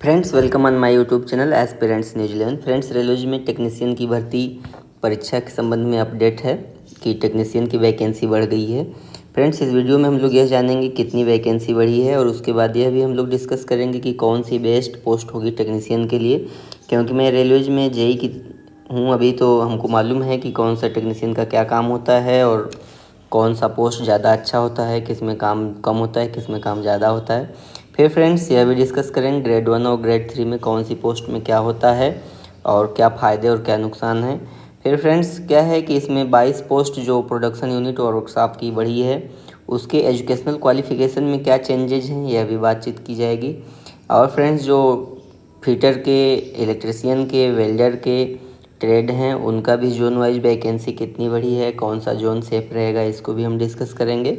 Friends welcome on my YouTube channel aspirants New Zealand. Friends railway में technician की भर्ती परीक्षा के संबंध में अपडेट है कि टेक्नीशियन की वैकेंसी बढ़ गई है। फ्रेंड्स इस वीडियो में हम लोग यह जानेंगे कितनी वैकेंसी बढ़ी है और उसके बाद यह भी हम लोग डिस्कस करेंगे कि कौन सी बेस्ट पोस्ट होगी टेक्नीशियन के लिए। क्योंकि मैं रेलवे में जेई की हूँ अभी, तो हमको मालूम है कि कौन सा टेक्नीशियन का क्या काम होता है और कौन सा पोस्ट ज़्यादा अच्छा होता है, किस में काम कम होता है, किस में काम ज़्यादा होता है। फिर फ्रेंड्स यह भी डिस्कस करेंगे ग्रेड 1 और ग्रेड 3 में कौन सी पोस्ट में क्या होता है और क्या फ़ायदे और क्या नुकसान है। फिर फ्रेंड्स क्या है कि इसमें 22 पोस्ट जो प्रोडक्शन यूनिट और वर्कशॉप की बढ़ी है, उसके एजुकेशनल क्वालिफ़िकेशन में क्या चेंजेज हैं यह भी बातचीत की जाएगी। और फ्रेंड्स जो फिटर के, इलेक्ट्रिशियन के, वेल्डर के ट्रेड हैं उनका भी जोन वाइज वैकेंसी कितनी बढ़ी है, कौन सा जोन सेफ रहेगा, इसको भी हम डिस्कस करेंगे।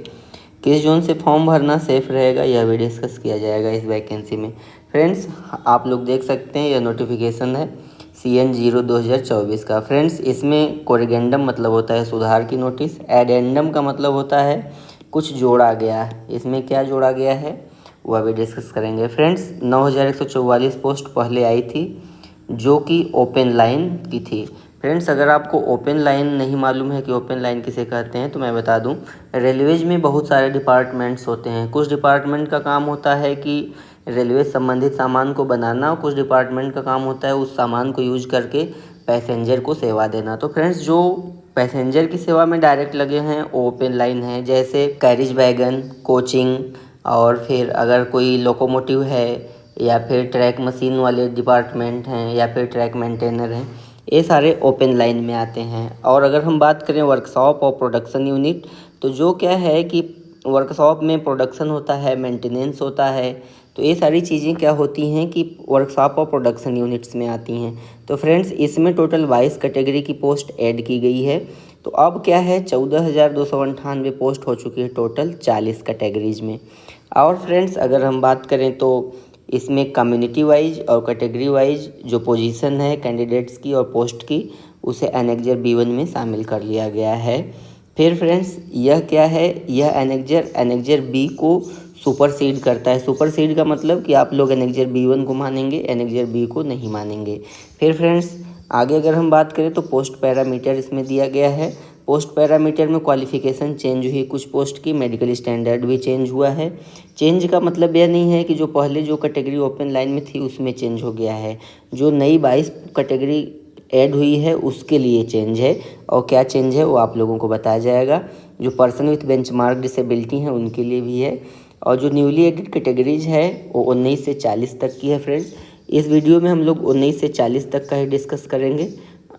किस जोन से फॉर्म भरना सेफ रहेगा यह भी डिस्कस किया जाएगा इस वैकेंसी में। फ्रेंड्स आप लोग देख सकते हैं यह नोटिफिकेशन है CN 0/2024 का। फ्रेंड्स इसमें कोरिगेंडम मतलब होता है सुधार की नोटिस, एडेंडम का मतलब होता है कुछ जोड़ा गया है। इसमें क्या जोड़ा गया है वह भी डिस्कस करेंगे। फ्रेंड्स 9144 पोस्ट पहले आई थी जो कि ओपन लाइन की थी। फ्रेंड्स अगर आपको ओपन लाइन नहीं मालूम है कि ओपन लाइन किसे कहते हैं तो मैं बता दूं, रेलवेज में बहुत सारे डिपार्टमेंट्स होते हैं। कुछ डिपार्टमेंट का काम होता है कि रेलवे संबंधित सामान को बनाना, और कुछ डिपार्टमेंट का काम होता है उस सामान को यूज करके पैसेंजर को सेवा देना। तो फ्रेंड्स जो पैसेंजर की सेवा में डायरेक्ट लगे हैं ओपन लाइन है, जैसे कैरिज वैगन, कोचिंग, और फिर अगर कोई लोकोमोटिव है या फिर ट्रैक मशीन वाले डिपार्टमेंट हैं या फिर ट्रैक मेंटेनर हैं, ये सारे ओपन लाइन में आते हैं। और अगर हम बात करें वर्कशॉप और प्रोडक्शन यूनिट, तो जो क्या है कि वर्कशॉप में प्रोडक्शन होता है, मेंटेनेंस होता है, तो ये सारी चीज़ें क्या होती हैं कि वर्कशॉप और प्रोडक्शन यूनिट्स में आती हैं। तो फ्रेंड्स इसमें टोटल 22 कैटेगरी की पोस्ट ऐड की गई है। तो अब क्या है 14,298 पोस्ट हो चुकी है टोटल 40 कैटेगरीज में। और फ्रेंड्स अगर हम बात करें तो इसमें कम्युनिटी वाइज और कैटेगरी वाइज जो पोजीशन है कैंडिडेट्स की और पोस्ट की, उसे एनेक्जर B1 में शामिल कर लिया गया है। फिर फ्रेंड्स यह क्या है, यह एनेक्जर B को सुपरसीड करता है। सुपरसीड का मतलब कि आप लोग एनेक्जर B1 को मानेंगे, एनेक्जर B को नहीं मानेंगे। फिर फ्रेंड्स आगे अगर हम बात करें तो पोस्ट पैरामीटर इसमें दिया गया है। पोस्ट पैरामीटर में क्वालिफ़िकेशन चेंज हुई कुछ पोस्ट की, मेडिकल स्टैंडर्ड भी चेंज हुआ है। चेंज का मतलब यह नहीं है कि जो पहले जो कैटेगरी ओपन लाइन में थी उसमें चेंज हो गया है, जो नई 22 कैटेगरी ऐड हुई है उसके लिए चेंज है। और क्या चेंज है वो आप लोगों को बताया जाएगा। जो पर्सन विथ बेंचमार्क डिसेबिलिटी हैं उनके लिए भी है। और जो न्यूली एडेड कैटेगरीज है वो 19 से 40 तक की है। फ्रेंड्स इस वीडियो में हम लोग 19 से 40 तक का ही डिस्कस करेंगे,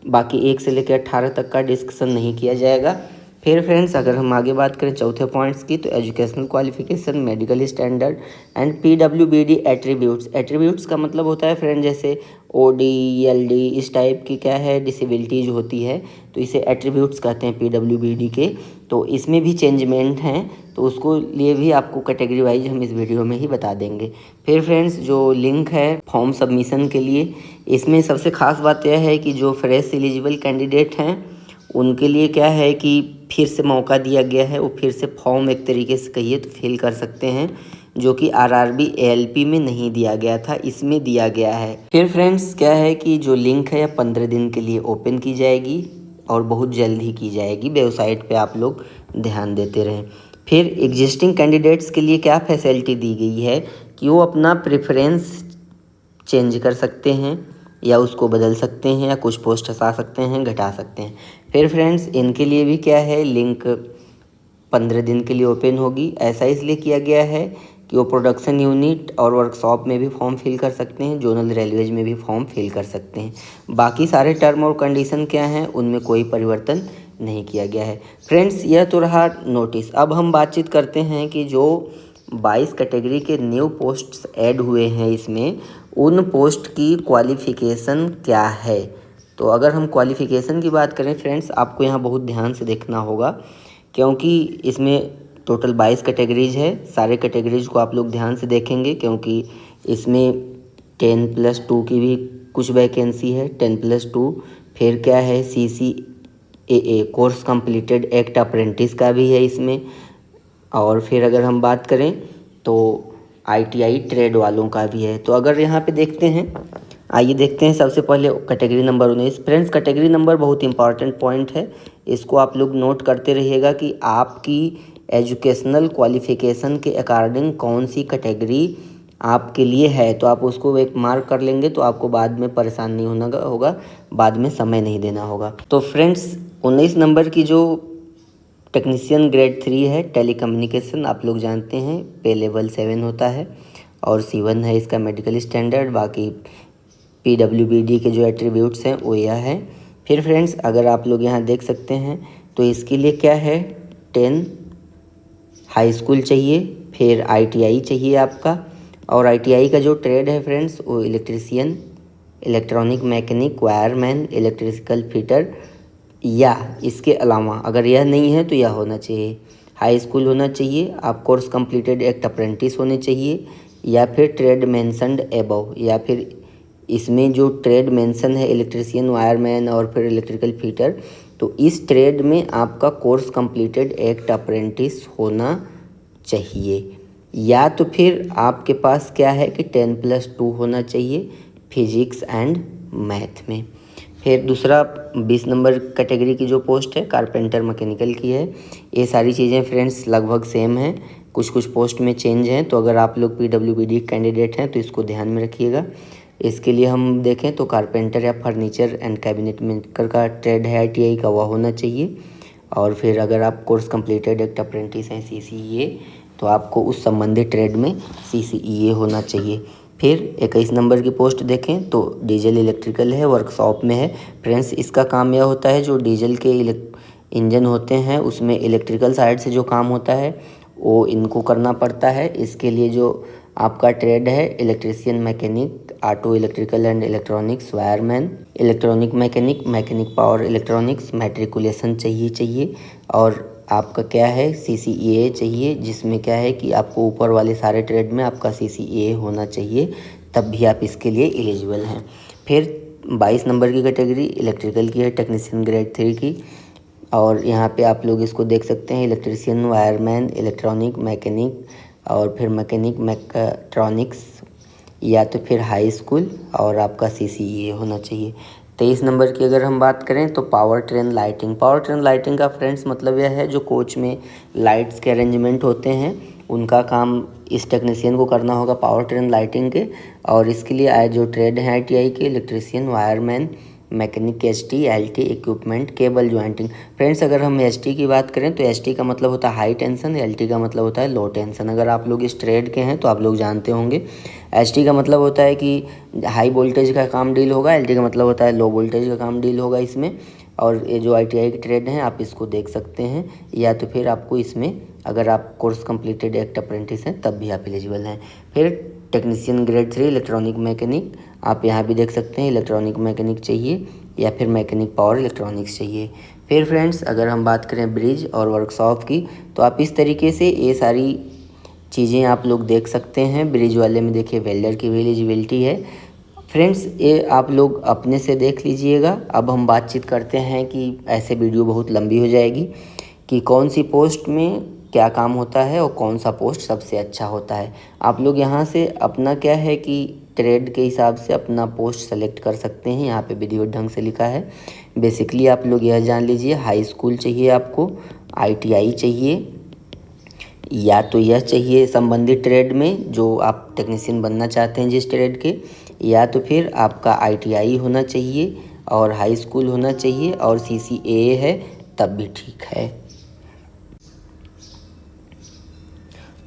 बाकी 1 से लेकर 18 तक का डिस्कशन नहीं किया जाएगा। फिर फ्रेंड्स अगर हम आगे बात करें चौथे पॉइंट्स की, तो educational qualification, medical standard and PWBD attributes. Attributes का मतलब होता है फ्रेंड जैसे OD, LD इस टाइप की क्या है डिसेबिलिटीज होती है, तो इसे एट्रीब्यूट्स कहते हैं PWBD के। तो इसमें भी चेंजमेंट हैं, तो उसको लिए भी आपको कैटेगरी वाइज हम इस वीडियो में ही बता देंगे। फिर फ्रेंड्स जो लिंक है फॉर्म सबमिशन के लिए, इसमें सबसे खास बात यह है कि जो फ्रेश एलिजिबल कैंडिडेट हैं उनके लिए क्या है कि फिर से मौका दिया गया है, वो फिर से फॉर्म एक तरीके से कहिए तो फिल कर सकते हैं, जो कि RRB ALP में नहीं दिया गया था, इसमें दिया गया है। फिर फ्रेंड्स क्या है कि जो लिंक है 15 दिन के लिए ओपन की जाएगी और बहुत जल्द ही की जाएगी। वेबसाइट पे आप लोग ध्यान देते रहें। फिर एग्जिस्टिंग कैंडिडेट्स के लिए क्या फैसिलिटी दी गई है कि वो अपना प्रेफरेंस चेंज कर सकते हैं या उसको बदल सकते हैं, या कुछ पोस्ट हटा सकते हैं, घटा सकते हैं। फिर फ्रेंड्स इनके लिए भी क्या है लिंक 15 दिन के लिए ओपन होगी। ऐसा इसलिए किया गया है कि वो प्रोडक्शन यूनिट और वर्कशॉप में भी फॉर्म फिल कर सकते हैं, जोनल रेलवेज में भी फॉर्म फिल कर सकते हैं। बाकी सारे टर्म और कंडीशन क्या हैं उनमें कोई परिवर्तन नहीं किया गया है। फ्रेंड्स यह तो रहा नोटिस। अब हम बातचीत करते हैं कि जो 22 कैटेगरी के न्यू पोस्ट्स ऐड हुए हैं इसमें, उन पोस्ट की क्वालिफ़िकेशन क्या है। तो अगर हम क्वालिफ़िकेशन की बात करें फ्रेंड्स, आपको यहाँ बहुत ध्यान से देखना होगा, क्योंकि इसमें टोटल 22 कैटेगरीज है। सारे कैटेगरीज को आप लोग ध्यान से देखेंगे क्योंकि इसमें 10+2 की भी कुछ वैकेंसी है, 10+2। फिर क्या है CCAA course completed act apprentice का भी है इसमें। और फिर अगर हम बात करें तो ITI ट्रेड वालों का भी है। तो अगर यहाँ पे देखते हैं, आइए देखते हैं सबसे पहले category number 19। Friends category number बहुत इंपॉर्टेंट पॉइंट है, इसको आप लोग नोट करते रहिएगा कि आपकी एजुकेशनल क्वालिफ़िकेशन के अकॉर्डिंग कौन सी कैटेगरी आपके लिए है। तो आप उसको एक मार्क कर लेंगे तो आपको बाद में परेशान नहीं होना होगा, बाद में समय नहीं देना होगा। तो फ्रेंड्स 19 नंबर की जो टेक्नीशियन ग्रेड 3 है टेलीकम्युनिकेशन, आप लोग जानते हैं पे लेवल 7 होता है और C1 है इसका मेडिकल स्टैंडर्ड। बाकी PWBD के जो एट्रीब्यूट्स हैं वो यह है। फिर फ्रेंड्स अगर आप लोग यहाँ देख सकते हैं तो इसके लिए क्या है, 10 हाई स्कूल चाहिए, फिर ITI चाहिए आपका। और ITI का जो ट्रेड है फ्रेंड्स वो electrician, electronic mechanic, wireman, electrical fitter, या इसके अलावा अगर यह नहीं है तो यह होना चाहिए हाई स्कूल होना चाहिए, आप कोर्स कंप्लीटेड एक्ट अप्रेंटिस होने चाहिए, या फिर ट्रेड मेंशनड एबव, या फिर इसमें जो ट्रेड मेंशन है इलेक्ट्रीशियन, वायरमैन और फिर इलेक्ट्रिकल फिटर, तो इस ट्रेड में आपका कोर्स कंप्लीटेड एक्ट अप्रेंटिस होना चाहिए। या तो फिर आपके पास क्या है कि 10+2 होना चाहिए फिजिक्स एंड मैथ में। फिर दूसरा 20 नंबर कैटेगरी की जो पोस्ट है कारपेंटर मैकेनिकल की है। ये सारी चीज़ें फ्रेंड्स लगभग सेम हैं, कुछ कुछ पोस्ट में चेंज हैं। तो अगर आप लोग PWBD कैंडिडेट हैं तो इसको ध्यान में रखिएगा। इसके लिए हम देखें तो कारपेंटर या फर्नीचर एंड कैबिनेट मेकर का ट्रेड है ITI का, वह होना चाहिए। और फिर अगर आप कोर्स कंप्लीटेड एक्ट अप्रेंटिस हैं CCEA, तो आपको उस संबंधित ट्रेड में CCEA होना चाहिए। फिर 21 नंबर की पोस्ट देखें तो डीजल इलेक्ट्रिकल है, वर्कशॉप में है। फ्रेंड्स इसका काम यह होता है जो डीजल के इंजन होते हैं उसमें इलेक्ट्रिकल साइड से जो काम होता है वो इनको करना पड़ता है। इसके लिए जो आपका ट्रेड है electrician mechanic, auto electrical and electronics, wireman, electronic mechanic, mechanic power electronics, matriculation चाहिए। और आपका क्या है CCEA चाहिए, जिसमें क्या है कि आपको ऊपर वाले सारे ट्रेड में आपका CCEA होना चाहिए, तब भी आप इसके लिए एलिजिबल हैं। फिर 22 नंबर की कैटेगरी इलेक्ट्रिकल की है, टेक्नीशियन ग्रेड 3 की। और यहाँ पे आप लोग इसको देख सकते हैं इलेक्ट्रीशियन, वायरमैन, इलेक्ट्रॉनिक मैकेनिक और फिर मैकेनिक मैकेट्रॉनिक्स, या तो फिर हाई स्कूल और आपका CCEA होना चाहिए। 23 नंबर की अगर हम बात करें तो power train lighting. Power train lighting का फ्रेंड्स मतलब यह है जो कोच में लाइट्स के अरेंजमेंट होते हैं उनका काम इस टेक्नीशियन को करना होगा पावर ट्रेन लाइटिंग के। और इसके लिए आए जो ट्रेड हैं ITI के electrician, wireman, mechanic, ST, LT, equipment, cable jointing. Friends अगर हम ST की बात करें तो ST का मतलब होता है हाई टेंशन, LT का मतलब होता है लो टेंशन। अगर आप लोग इस ट्रेड के हैं तो आप लोग जानते होंगे। ST का मतलब होता है कि हाई वोल्टेज का काम डील होगा, LT का मतलब होता है लो वोल्टेज का काम डील होगा इसमें। और ये जो ITI के ट्रेड हैं आप इसको देख सकते हैं, या तो फिर आपको इसमें अगर आप कोर्स कंप्लीटेड एक्ट अप्रेंटिस हैं तब भी आप एलिजिबल हैं। फिर टेक्नीशियन ग्रेड 3 इलेक्ट्रॉनिक मैकेनिक, आप यहाँ भी देख सकते हैं इलेक्ट्रॉनिक मैकेनिक चाहिए या फिर मैकेनिक पावर इलेक्ट्रॉनिक्स चाहिए। फिर फ्रेंड्स अगर हम बात करें ब्रिज और वर्कशॉप की तो आप इस तरीके से ये सारी चीज़ें आप लोग देख सकते हैं। ब्रिज वाले में देखिए वेल्डर की भी एलिजिबिलिटी है। फ्रेंड्स ये आप लोग अपने से देख लीजिएगा। अब हम बातचीत करते हैं कि ऐसे वीडियो बहुत लंबी हो जाएगी कि कौन सी पोस्ट में क्या काम होता है और कौन सा पोस्ट सबसे अच्छा होता है। आप लोग यहाँ से अपना क्या है कि ट्रेड के हिसाब से अपना पोस्ट सेलेक्ट कर सकते हैं। यहाँ पे विधिवत ढंग से लिखा है। बेसिकली आप लोग यह जान लीजिए हाई स्कूल चाहिए आपको, ITI चाहिए, या तो यह चाहिए संबंधित ट्रेड में जो आप टेक्नीशियन बनना चाहते हैं जिस ट्रेड के, या तो फिर आपका ITI होना चाहिए और हाई स्कूल होना चाहिए और CCAA है तब भी ठीक है।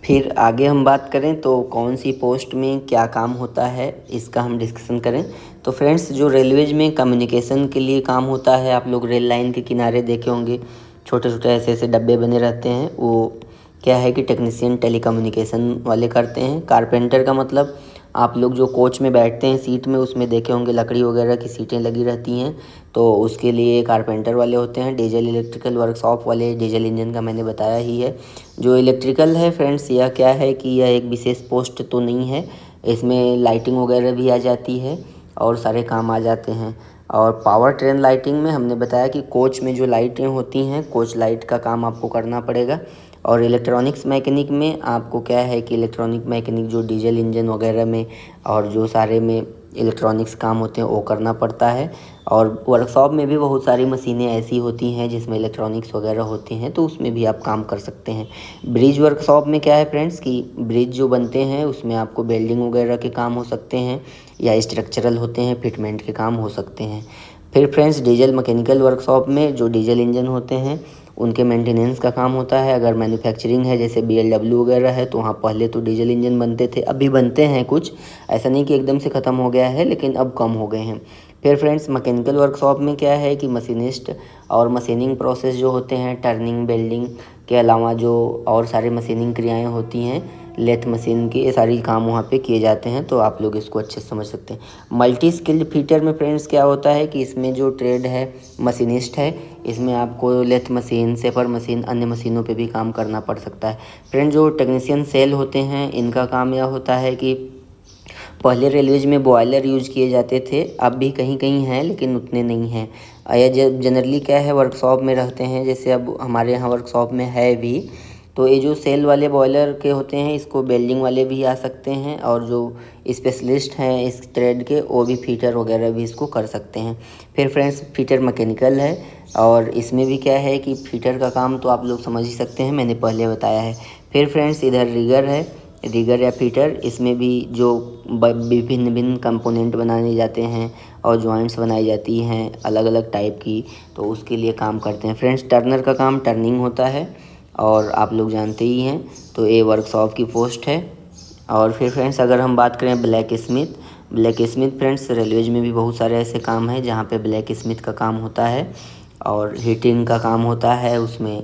फिर आगे हम बात करें तो कौन सी पोस्ट में क्या काम होता है इसका हम डिस्कशन करें तो फ्रेंड्स जो रेलवेज में कम्युनिकेशन के लिए काम होता है, आप लोग रेल लाइन के किनारे देखे होंगे छोटे छोटे ऐसे ऐसे डब्बे बने रहते हैं, वो क्या है कि टेक्नीशियन टेलीकम्युनिकेशन वाले करते हैं। कारपेंटर का मतलब आप लोग जो कोच में बैठते हैं सीट में उसमें देखे होंगे लकड़ी वगैरह की सीटें लगी रहती हैं, तो उसके लिए कारपेंटर वाले होते हैं। डीजल इलेक्ट्रिकल वर्कशॉप वाले, डीजल इंजन का मैंने बताया ही है। जो इलेक्ट्रिकल है फ्रेंड्स यह क्या है कि यह एक विशेष पोस्ट तो नहीं है, इसमें लाइटिंग वगैरह भी आ जाती है और सारे काम आ जाते हैं। और पावर ट्रेन लाइटिंग में हमने बताया कि कोच में जो लाइटें होती हैं कोच लाइट का काम आपको करना पड़ेगा। और इलेक्ट्रॉनिक्स मैकेनिक में आपको क्या है कि इलेक्ट्रॉनिक मैकेनिक जो डीजल इंजन वगैरह में और जो सारे में इलेक्ट्रॉनिक्स काम होते हैं वो करना पड़ता है। और वर्कशॉप में भी बहुत सारी मशीनें ऐसी होती हैं जिसमें इलेक्ट्रॉनिक्स वगैरह होती हैं, तो उसमें भी आप काम कर सकते हैं। ब्रिज वर्कशॉप में क्या है फ्रेंड्स कि ब्रिज जो बनते हैं उसमें आपको वेल्डिंग वगैरह के काम हो सकते हैं या स्ट्रक्चरल होते हैं, फिटमेंट के काम हो सकते हैं। फिर फ्रेंड्स डीजल मैकेनिकल वर्कशॉप में जो डीजल इंजन होते हैं उनके मेंटेनेंस का काम होता है। अगर मैन्युफैक्चरिंग है जैसे BMW वगैरह है तो वहाँ पहले तो डीजल इंजन बनते थे, अभी बनते हैं कुछ, ऐसा नहीं कि एकदम से ख़त्म हो गया है लेकिन अब कम हो गए हैं। फिर फ्रेंड्स मैकेनिकल वर्कशॉप में क्या है कि मशीनिस्ट और मशीनिंग प्रोसेस जो होते हैं, टर्निंग वेल्डिंग के अलावा जो और सारे मशीनिंग क्रियाएँ होती हैं, लेथ मशीन के, ये सारी काम वहाँ पे किए जाते हैं, तो आप लोग इसको अच्छे से समझ सकते हैं। मल्टी स्किल्ड फीटर में फ्रेंड्स क्या होता है कि इसमें जो ट्रेड है मशीनिस्ट है, इसमें आपको लेथ मशीन, सेपर मशीन, अन्य मशीनों पे भी काम करना पड़ सकता है। फ्रेंड जो टेक्नीशियन सेल होते हैं इनका काम यह होता है कि पहले रेलवेज में बॉयलर यूज किए जाते थे, अब भी कहीं कहीं हैं लेकिन उतने नहीं हैं। यह जनरली क्या है वर्कशॉप में रहते हैं, जैसे अब हमारे यहाँ वर्कशॉप में है भी, तो ये जो सेल वाले बॉयलर के होते हैं इसको वेल्डिंग वाले भी आ सकते हैं, और जो स्पेशलिस्ट हैं इस ट्रेड के वो भी फीटर वगैरह भी इसको कर सकते हैं। फिर फ्रेंड्स फीटर मैकेनिकल है, और इसमें भी क्या है कि फीटर का काम तो आप लोग समझ ही सकते हैं, मैंने पहले बताया है। फिर फ्रेंड्स इधर रिगर है, रिगर या फीटर, इसमें भी जो विभिन्न भिन्न कंपोनेंट बनाए जाते हैं और जॉइंट्स बनाई जाती हैं अलग अलग टाइप की, तो उसके लिए काम करते हैं। फ्रेंड्स टर्नर का काम टर्निंग होता है और आप लोग जानते ही हैं, तो ये वर्कशॉप की पोस्ट है। और फिर फ्रेंड्स अगर हम बात करें black Smith, black Smith friends railways में भी बहुत सारे ऐसे काम हैं जहाँ पे ब्लैक स्मिथ का काम होता है, और हीटिंग का काम होता है, उसमें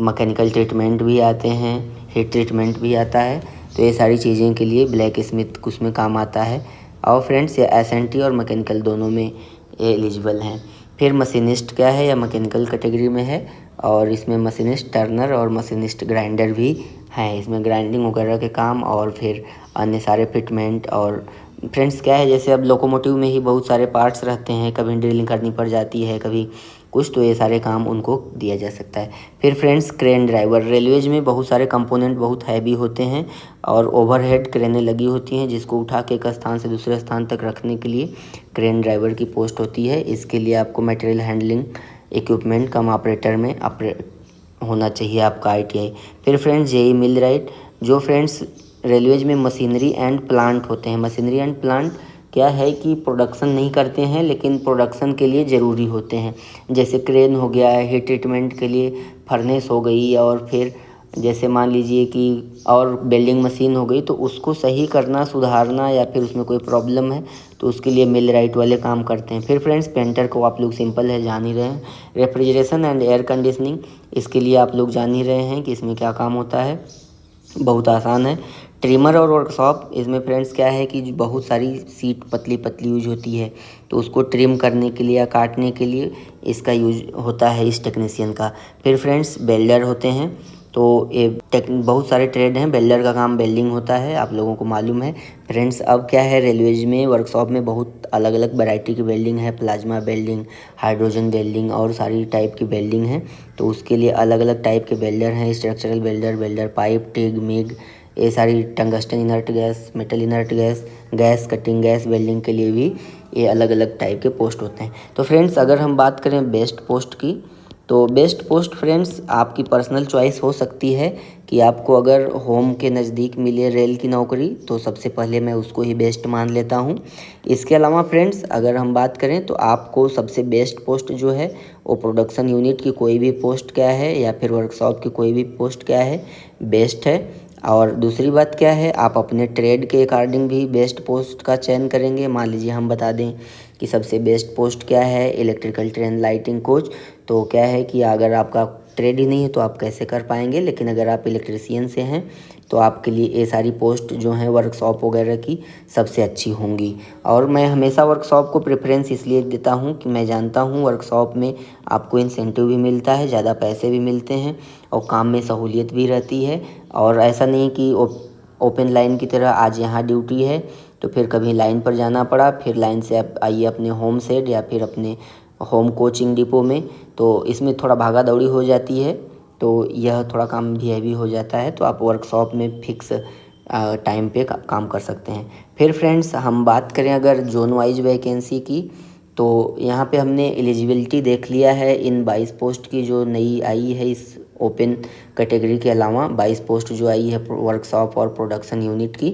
मैकेनिकल ट्रीटमेंट भी आते हैं, हीट ट्रीटमेंट भी आता है, तो ये सारी चीज़ें के लिए ब्लैक स्मिथ उसमें काम आता है। और फ्रेंड्स ये SNT और मैकेनिकल दोनों में ये एलिजिबल हैं। फिर मशीनिस्ट क्या है या मैकेनिकल कैटेगरी में है, और इसमें मशीनिस्ट टर्नर और मशीनिस्ट ग्राइंडर भी हैं, इसमें ग्राइंडिंग वगैरह के काम और फिर अन्य सारे फिटमेंट। और फ्रेंड्स क्या है जैसे अब लोकोमोटिव में ही बहुत सारे पार्ट्स रहते हैं, कभी ड्रिलिंग करनी पड़ जाती है कभी कुछ, तो ये सारे काम उनको दिया जा सकता है। फिर फ्रेंड्स क्रेन ड्राइवर, रेलवेज में बहुत सारे कंपोनेंट बहुत हैवी होते हैं और ओवरहेड क्रेनें लगी होती हैं जिसको उठा के एक स्थान से दूसरे स्थान तक रखने के लिए क्रेन ड्राइवर की पोस्ट होती है। इसके लिए आपको मटेरियल हैंडलिंग इक्विपमेंट कम ऑपरेटर में होना चाहिए आपका ITI। फिर फ्रेंड्स जेई मिल राइट, जो फ्रेंड्स रेलवेज में मशीनरी एंड प्लांट होते हैं, मशीनरी एंड प्लांट क्या है कि प्रोडक्शन नहीं करते हैं लेकिन प्रोडक्शन के लिए ज़रूरी होते हैं, जैसे क्रेन हो गया, हीट ट्रीटमेंट के लिए फर्नेस हो गई, और फिर जैसे मान लीजिए कि और वेल्डिंग मशीन हो गई, तो उसको सही करना, सुधारना, या फिर उसमें कोई प्रॉब्लम है तो उसके लिए मिल राइट वाले काम करते हैं। फिर फ्रेंड्स पेंटर को आप लोग सिंपल है जान ही रहे हैं। रेफ्रिजरेशन एंड एयर कंडीशनिंग, इसके लिए आप लोग जान ही रहे हैं कि इसमें क्या काम होता है, बहुत आसान है। ट्रिमर और वर्कशॉप, इसमें फ्रेंड्स क्या है कि बहुत सारी सीट पतली पतली यूज होती है, तो उसको ट्रिम करने के लिए या काटने के लिए इसका यूज होता है इस टेक्नीशियन का। फिर फ्रेंड्स वेल्डर होते हैं, तो ये बहुत सारे ट्रेड हैं, वेल्डर का काम वेल्डिंग होता है, आप लोगों को मालूम है। फ्रेंड्स अब क्या है रेलवेज में वर्कशॉप में बहुत अलग अलग वैरायटी की वेल्डिंग है, प्लाज्मा वेल्डिंग, हाइड्रोजन वेल्डिंग और सारी टाइप की वेल्डिंग है, तो उसके लिए अलग अलग टाइप के वेल्डर हैं, structural welder, welder pipe, TIG, MiG, ये सारी tungsten inert gas, metal inert gas, gas cutting gas welding के लिए भी ये अलग अलग टाइप के पोस्ट होते हैं। तो फ्रेंड्स अगर हम बात करें बेस्ट पोस्ट की, तो बेस्ट पोस्ट फ्रेंड्स आपकी पर्सनल चॉइस हो सकती है कि आपको अगर होम के नज़दीक मिले रेल की नौकरी तो सबसे पहले मैं उसको ही बेस्ट मान लेता हूँ। इसके अलावा फ्रेंड्स अगर हम बात करें तो आपको सबसे बेस्ट पोस्ट जो है वो प्रोडक्शन यूनिट की कोई भी पोस्ट क्या है या फिर वर्कशॉप की कोई भी पोस्ट क्या है, बेस्ट है। और दूसरी बात क्या है, आप अपने ट्रेड के अकॉर्डिंग भी बेस्ट पोस्ट का चयन करेंगे। मान लीजिए हम बता दें कि सबसे बेस्ट पोस्ट क्या है, इलेक्ट्रिकल ट्रेन लाइटिंग कोच, तो क्या है कि अगर आपका ट्रेड ही नहीं है तो आप कैसे कर पाएंगे, लेकिन अगर आप इलेक्ट्रीशियन से हैं तो आपके लिए ये सारी पोस्ट जो हैं वर्कशॉप वगैरह की सबसे अच्छी होंगी। और मैं हमेशा वर्कशॉप को प्रेफरेंस इसलिए देता हूँ कि मैं जानता हूँ वर्कशॉप में आपको इंसेंटिव भी मिलता है, ज़्यादा पैसे भी मिलते हैं और काम में सहूलियत भी रहती है। और ऐसा नहीं कि ओपन लाइन की तरह आज यहाँ ड्यूटी है तो फिर कभी लाइन पर जाना पड़ा, फिर लाइन से आप आइए अपने होम सेट या फिर अपने होम कोचिंग डिपो में, तो इसमें थोड़ा भागा दौड़ी हो जाती है। तो यह थोड़ा काम भी हैवी हो जाता है, तो आप वर्कशॉप में फिक्स टाइम पे काम कर सकते हैं। फिर फ्रेंड्स हम बात करें अगर जोन वाइज वैकेंसी की, तो यहाँ पे हमने एलिजिबिलिटी देख लिया है इन 22 पोस्ट की जो नई आई है इस ओपन कैटेगरी के अलावा 22 पोस्ट जो आई है वर्कशॉप और प्रोडक्शन यूनिट की।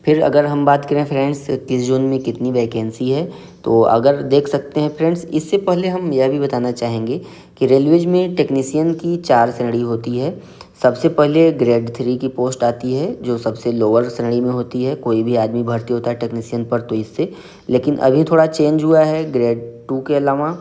फिर अगर हम बात करें फ्रेंड्स किस जोन में कितनी वैकेंसी है, तो अगर देख सकते हैं फ्रेंड्स, इससे पहले हम यह भी बताना चाहेंगे कि रेलवेज में टेक्नीशियन की 4 श्रेणी होती है। सबसे पहले ग्रेड 3 की पोस्ट आती है जो सबसे लोअर श्रेणी में होती है, कोई भी आदमी भर्ती होता है टेक्नीशियन पर तो इससे, लेकिन अभी थोड़ा चेंज हुआ है। ग्रेड 2 के अलावा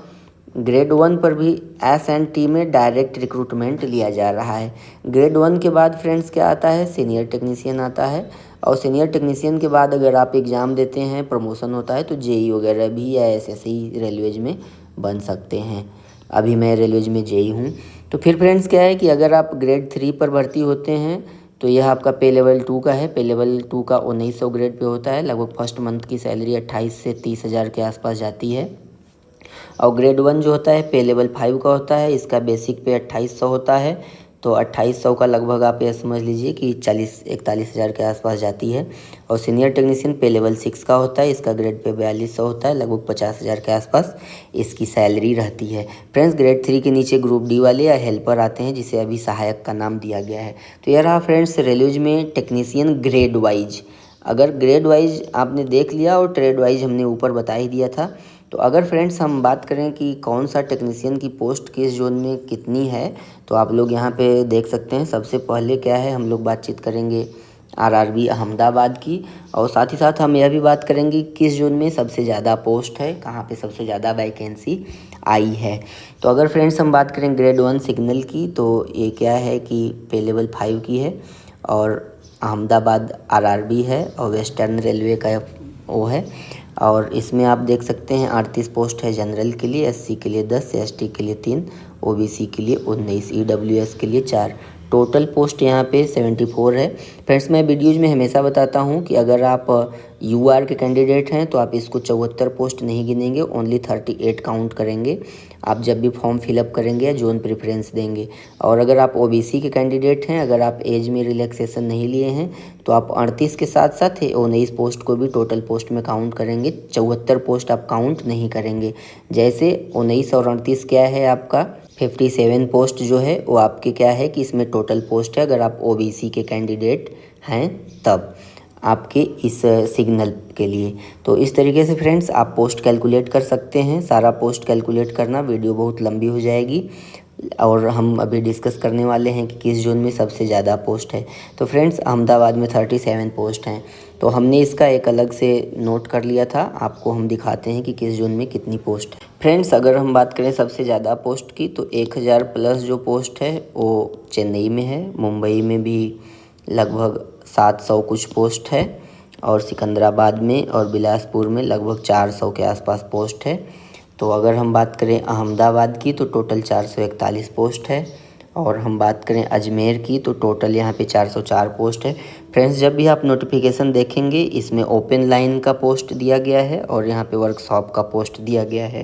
ग्रेड 1 पर भी S&T में डायरेक्ट रिक्रूटमेंट लिया जा रहा है। ग्रेड 1 के बाद फ्रेंड्स क्या आता है, सीनियर टेक्नीशियन आता है, और सीनियर टेक्नीशियन के बाद अगर आप एग्ज़ाम देते हैं प्रमोशन होता है तो JE वगैरह भी या SSC रेलवेज में बन सकते हैं। अभी मैं रेलवेज में JE हूँ। तो फिर फ्रेंड्स क्या है कि अगर आप ग्रेड 3 पर भर्ती होते हैं तो यह आपका पे लेवल 2 का है। पे लेवल 2 का 1900 ग्रेड पे होता है। लगभग फर्स्ट मंथ की सैलरी 28 से 30 हज़ार के आसपास जाती है। और ग्रेड 1 जो होता है पे लेवल 5 का होता है, इसका बेसिक पे 2800 होता है। तो 2800 का लगभग आप ये समझ लीजिए कि 40-41 हज़ार के आसपास जाती है। और सीनियर टेक्नीशियन पे लेवल 6 का होता है, इसका ग्रेड पे 4200 होता है, लगभग 50 हज़ार के आसपास इसकी सैलरी रहती है। फ्रेंड्स ग्रेड 3 के नीचे ग्रुप डी वाले या हेल्पर आते हैं जिसे अभी सहायक का नाम दिया गया है। तो यह रहा फ्रेंड्स रेलवेज में टेक्नीशियन ग्रेड वाइज। अगर ग्रेड वाइज आपने देख लिया और ट्रेड वाइज हमने ऊपर बता ही दिया था। तो अगर फ्रेंड्स हम बात करें कि कौन सा टेक्नीशियन की पोस्ट किस जोन में कितनी है, तो आप लोग यहाँ पे देख सकते हैं। सबसे पहले क्या है, हम लोग बातचीत करेंगे RRB अहमदाबाद की, और साथ ही साथ हम यह भी बात करेंगे किस जोन में सबसे ज़्यादा पोस्ट है, कहाँ पे सबसे ज़्यादा वैकेंसी आई है। तो अगर फ्रेंड्स हम बात करें ग्रेड 1 सिग्नल की, तो ये क्या है कि पे लेवल 5 की है, और अहमदाबाद RRB है, और वेस्टर्न रेलवे का वो है। और इसमें आप देख सकते हैं 38 पोस्ट है जनरल के लिए, SC के लिए 10, ST के लिए 3, OBC के लिए 19, EWS के लिए 4। टोटल पोस्ट यहाँ पे 74 है। फ्रेंड्स मैं वीडियोज में हमेशा बताता हूँ कि अगर आप UR के कैंडिडेट हैं तो आप इसको 74 पोस्ट नहीं गिनेंगे, ओनली 38 काउंट करेंगे आप जब भी फॉर्म फिलअप करेंगे या जोन प्रेफरेंस देंगे। और अगर आप OBC के कैंडिडेट हैं, अगर आप एज में रिलैक्सेशन नहीं लिए हैं, तो आप 38 के साथ साथ 19 पोस्ट को भी टोटल पोस्ट में काउंट करेंगे। 74 पोस्ट आप काउंट नहीं करेंगे। जैसे 19 और 38 क्या है आपका 57 पोस्ट जो है वो आपके क्या है कि इसमें टोटल पोस्ट है। अगर आप OBC के कैंडिडेट हैं तब आपके इस सिग्नल के लिए। तो इस तरीके से फ्रेंड्स आप पोस्ट कैलकुलेट कर सकते हैं। सारा पोस्ट कैलकुलेट करना वीडियो बहुत लंबी हो जाएगी, और हम अभी डिस्कस करने वाले हैं कि किस जोन में सबसे ज़्यादा पोस्ट है। तो फ्रेंड्स अहमदाबाद में 37 पोस्ट हैं। तो हमने इसका एक अलग से नोट कर लिया था, आपको हम दिखाते हैं कि किस जोन में कितनी पोस्ट है। फ्रेंड्स अगर हम बात करें सबसे ज़्यादा पोस्ट की, तो 1000 प्लस जो पोस्ट है वो चेन्नई में है। मुंबई में भी लगभग 700 कुछ पोस्ट है, और सिकंदराबाद में और बिलासपुर में लगभग 400 के आसपास पोस्ट है। तो अगर हम बात करें अहमदाबाद की तो टोटल 441 पोस्ट है, और हम बात करें अजमेर की तो टोटल यहाँ पे 404 पोस्ट है। फ्रेंड्स जब भी आप नोटिफिकेशन देखेंगे इसमें ओपन लाइन का पोस्ट दिया गया है और यहाँ पे वर्कशॉप का पोस्ट दिया गया है।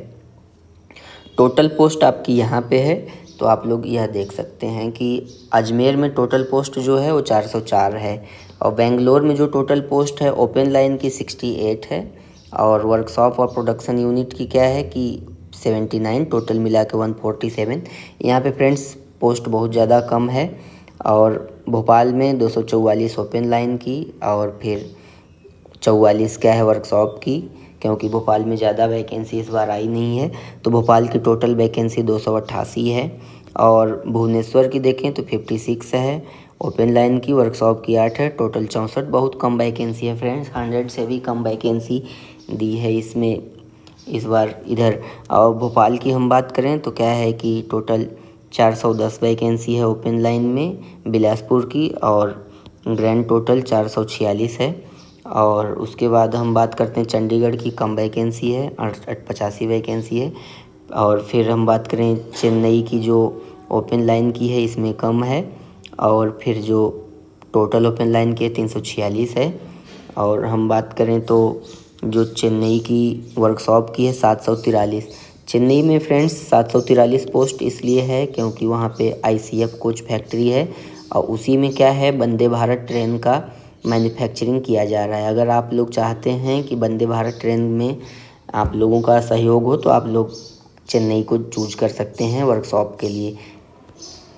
टोटल पोस्ट आपकी यहाँ पे है, तो आप लोग यह देख सकते हैं कि अजमेर में टोटल पोस्ट जो है वो 404 है, और बेंगलोर में जो टोटल पोस्ट है ओपन लाइन की 68 है, और वर्कशॉप और प्रोडक्शन यूनिट की क्या है कि 79, टोटल मिला के 147। यहाँ पे फ्रेंड्स पोस्ट बहुत ज़्यादा कम है। और भोपाल में 244 ओपन लाइन की, और फिर 44 क्या है वर्कशॉप की, क्योंकि भोपाल में ज़्यादा वैकेंसी इस बार आई नहीं है। तो भोपाल की टोटल वैकेंसी 288 है। और भुवनेश्वर की देखें तो 56 है, ओपन लाइन की वर्कशॉप की 8 है, टोटल 64। बहुत कम वैकेंसी है फ्रेंड्स, 100 से भी कम वैकेंसी दी है इसमें इस बार इधर। और भोपाल की हम बात करें तो क्या है कि टोटल 410 वैकेंसी है ओपन लाइन में बिलासपुर की, और ग्रैंड टोटल 446 है। और उसके बाद हम बात करते हैं चंडीगढ़ की, कम वैकेंसी है, 85 वैकेंसी है। और फिर हम बात करें चेन्नई की जो ओपन लाइन की है इसमें कम है, और फिर जो टोटल ओपन लाइन की है 346 है। और हम बात करें तो जो चेन्नई की वर्कशॉप की है 743। चेन्नई में फ्रेंड्स 743 पोस्ट इसलिए है क्योंकि वहाँ पे ICF कोच फैक्ट्री है और उसी में क्या है, वंदे भारत ट्रेन का मैन्युफैक्चरिंग किया जा रहा है। अगर आप लोग चाहते हैं कि वंदे भारत ट्रेन में आप लोगों का सहयोग हो तो आप लोग चेन्नई को चूज कर सकते हैं वर्कशॉप के लिए।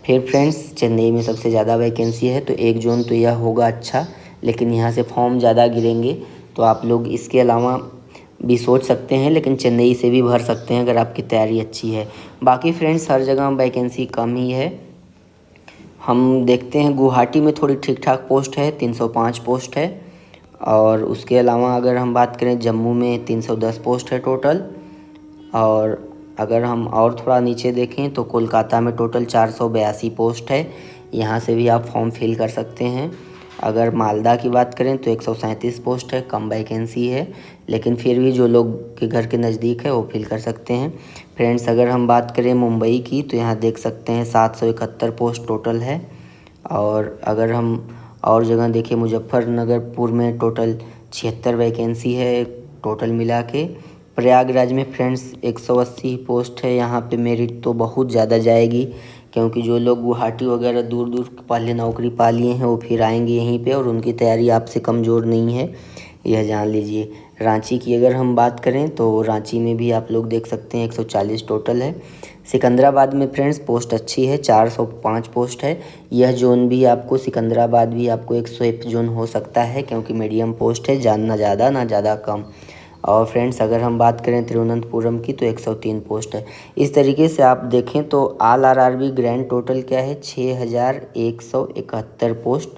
फिर फ्रेंड्स चेन्नई में सबसे ज़्यादा वैकेंसी है तो 1 जून तो यह होगा अच्छा, लेकिन यहाँ से फॉर्म ज़्यादा गिरेंगे तो आप लोग इसके अलावा भी सोच सकते हैं, लेकिन चेन्नई से भी भर सकते हैं अगर आपकी तैयारी अच्छी है। बाकी फ्रेंड्स हर जगह वैकेंसी कम ही है। हम देखते हैं गुवाहाटी में थोड़ी ठीक ठाक पोस्ट है, 305 पोस्ट है। और उसके अलावा अगर हम बात करें जम्मू में 310 पोस्ट है टोटल। और अगर हम और थोड़ा नीचे देखें तो कोलकाता में टोटल 482 पोस्ट है, यहाँ से भी आप फॉर्म फिल कर सकते हैं। अगर मालदा की बात करें तो 137 पोस्ट है, कम वैकेंसी है, लेकिन फिर भी जो लोग के घर के नज़दीक है वो फिल कर सकते हैं। फ्रेंड्स अगर हम बात करें मुंबई की तो यहाँ देख सकते हैं 771 पोस्ट टोटल है। और अगर हम और जगह देखें मुजफ्फरनगरपुर में टोटल 76 वैकेंसी है टोटल मिला के। प्रयागराज में फ्रेंड्स 180 पोस्ट है, यहाँ पे मेरिट तो बहुत ज़्यादा जाएगी क्योंकि जो लोग गुवाहाटी वगैरह दूर दूर पहले नौकरी पा लिए हैं वो फिर आएंगे यहीं पे और उनकी तैयारी आपसे कमज़ोर नहीं है, यह जान लीजिए। रांची की अगर हम बात करें तो रांची में भी आप लोग देख सकते हैं 140 टोटल है। सिकंदराबाद में फ्रेंड्स पोस्ट अच्छी है, 405 पोस्ट है। यह जोन भी आपको सिकंदराबाद भी आपको एक स्वेप जोन हो सकता है क्योंकि मीडियम पोस्ट है, ना ज़्यादा ना ज़्यादा कम। और फ्रेंड्स अगर हम बात करें तिरुवनंतपुरम की तो 103 पोस्ट है। इस तरीके से आप देखें तो ऑल RRB ग्रैंड टोटल क्या है, 6171 पोस्ट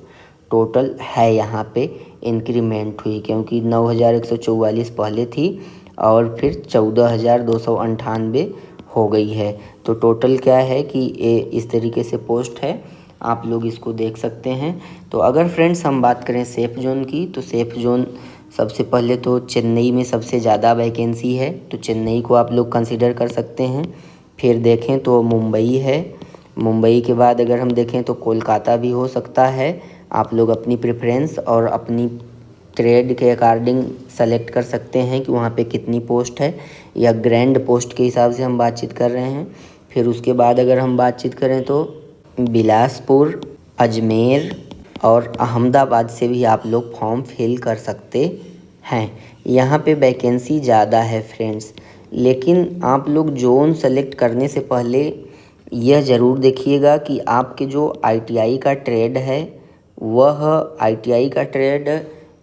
टोटल है। यहाँ पे इंक्रीमेंट हुई क्योंकि 9144 पहले थी और फिर 14298 हो गई है। तो टोटल क्या है कि इस तरीके से पोस्ट है, आप लोग इसको देख सकते हैं। तो अगर फ्रेंड्स हम बात करें सेफ़ जोन की तो सेफ़ जोन सबसे पहले तो चेन्नई में सबसे ज़्यादा वैकेंसी है तो चेन्नई को आप लोग कंसीडर कर सकते हैं। फिर देखें तो मुंबई है, मुंबई के बाद अगर हम देखें तो कोलकाता भी हो सकता है। आप लोग अपनी प्रेफरेंस और अपनी ट्रेड के अकॉर्डिंग सेलेक्ट कर सकते हैं कि वहाँ पे कितनी पोस्ट है, या ग्रैंड पोस्ट के हिसाब से हम बातचीत कर रहे हैं। फिर उसके बाद अगर हम बातचीत करें तो बिलासपुर, अजमेर और अहमदाबाद से भी आप लोग फॉर्म फिल कर सकते हैं। यहाँ पे वैकेंसी ज़्यादा है फ्रेंड्स, लेकिन आप लोग जोन सेलेक्ट करने से पहले यह ज़रूर देखिएगा कि आपके जो ITI का ट्रेड है वह ITI का ट्रेड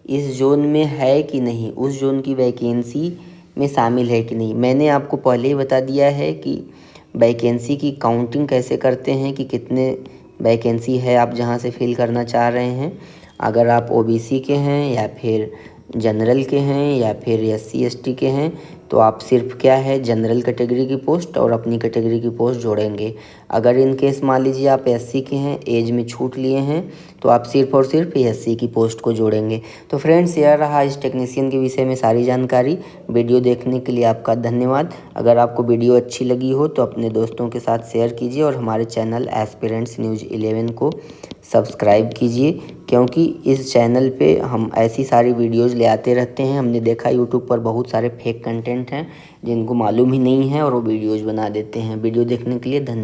इस जोन में है कि नहीं, उस जोन की वैकेंसी में शामिल है कि नहीं। मैंने आपको पहले ही बता दिया है कि वैकेंसी की काउंटिंग कैसे करते हैं कि कितने वैकेंसी है आप जहां से फिल करना चाह रहे हैं। अगर आप OBC के हैं या फिर जनरल के हैं या फिर SC ST के हैं तो आप सिर्फ क्या है जनरल कैटेगरी की पोस्ट और अपनी कैटेगरी की पोस्ट जोड़ेंगे। अगर इन केस मान लीजिए आप SC के हैं, एज में छूट लिए हैं, तो आप सिर्फ और सिर्फ SC की पोस्ट को जोड़ेंगे। तो फ्रेंड्स यह रहा इस टेक्नीशियन के विषय में सारी जानकारी। वीडियो देखने के लिए आपका धन्यवाद। अगर आपको वीडियो अच्छी लगी हो तो अपने दोस्तों के साथ शेयर कीजिए और हमारे चैनल एस्पिरेंट्स न्यूज़ 11 को सब्सक्राइब कीजिए क्योंकि इस चैनल पे हम ऐसी सारी वीडियोस ले आते रहते हैं। हमने देखा यूट्यूब पर बहुत सारे फेक कंटेंट हैं जिनको मालूम ही नहीं है और वो वीडियोस बना देते हैं। वीडियो देखने के लिए धन्यवाद।